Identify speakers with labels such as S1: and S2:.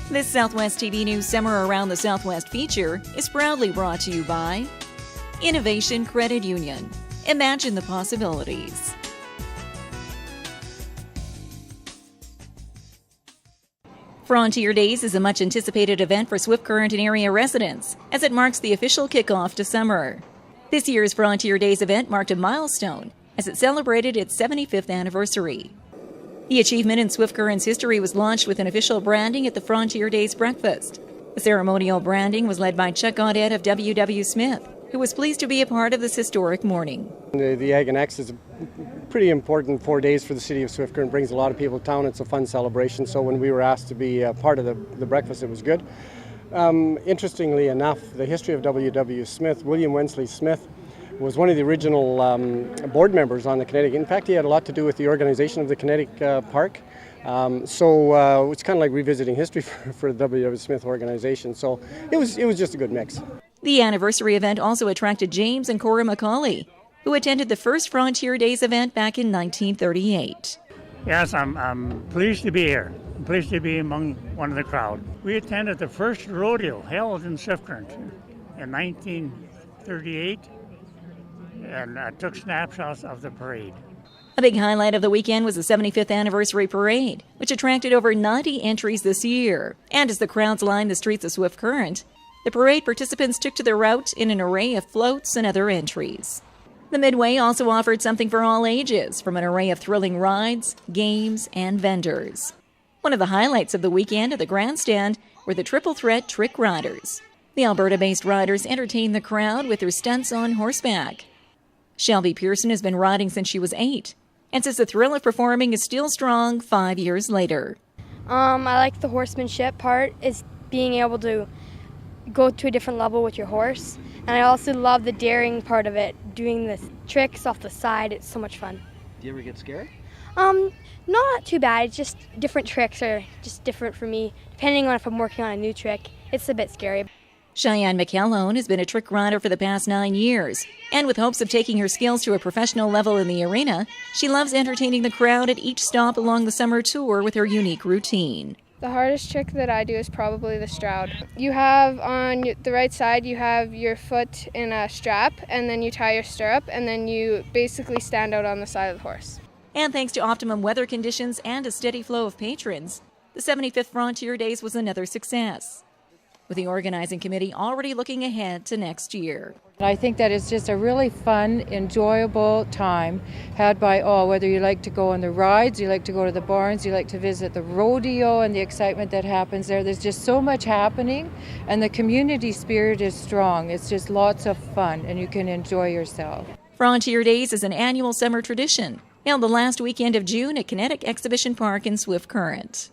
S1: This Southwest TV News Summer Around the Southwest feature is proudly brought to you by Innovation Credit Union. Imagine the possibilities. Frontier Days is a much-anticipated event for Swift Current and area residents, as it marks the official kickoff to summer. This year's Frontier Days event marked a milestone, as it celebrated its 75th anniversary. The achievement in Swift Current's history was launched with an official branding at the Frontier Days breakfast. The ceremonial branding was led by Chuck Gaudette of W.W. Smith, who was pleased to be a part of this historic morning.
S2: The Ag and X is a pretty important 4 days for the city of Swift Current. It brings a lot of people to town. It's a fun celebration, so when we were asked to be a part of the breakfast, it was good. Interestingly enough, the history of W.W. Smith, William Wensley Smith, was one of the original board members on the Kinetic. In fact, he had a lot to do with the organization of the Kinetic Park. So it's kind of like revisiting history for the W.W. Smith organization. So it was just a good mix.
S1: The anniversary event also attracted James and Cora McCauley, who attended the first Frontier Days event back in 1938.
S3: Yes, I'm pleased to be here. I'm pleased to be among one of the crowd. We attended the first rodeo held in Swift Current in 1938 and took snapshots of the parade.
S1: A big highlight of the weekend was the 75th anniversary parade, which attracted over 90 entries this year. And as the crowds lined the streets of Swift Current, the parade participants took to their route in an array of floats and other entries. The Midway also offered something for all ages, from an array of thrilling rides, games, and vendors. One of the highlights of the weekend at the grandstand were the Triple Threat Trick Riders. The Alberta-based riders entertained the crowd with their stunts on horseback. Shelby Pearson has been riding since she was 8, and says the thrill of performing is still strong 5 years later.
S4: I like the horsemanship part, is being able to go to a different level with your horse. And I also love the daring part of it, doing the tricks off the side. It's so much fun.
S5: Do you ever get scared?
S4: Not too bad. It's just different tricks are just different for me. Depending on if I'm working on a new trick, it's a bit scary.
S1: Cheyenne McElhone has been a trick rider for the past 9 years, and with hopes of taking her skills to a professional level in the arena, she loves entertaining the crowd at each stop along the summer tour with her unique routine.
S6: The hardest trick that I do is probably the Stroud. You have on the right side, you have your foot in a strap, and then you tie your stirrup, and then you basically stand out on the side of the horse.
S1: And thanks to optimum weather conditions and a steady flow of patrons, the 75th Frontier Days was another success, with the organizing committee already looking ahead to next year.
S7: I think that it's just a really fun, enjoyable time had by all, whether you like to go on the rides, you like to go to the barns, you like to visit the rodeo and the excitement that happens there. There's just so much happening, and the community spirit is strong. It's just lots of fun, and you can enjoy yourself.
S1: Frontier Days is an annual summer tradition, held the last weekend of June at Kinetic Exhibition Park in Swift Current.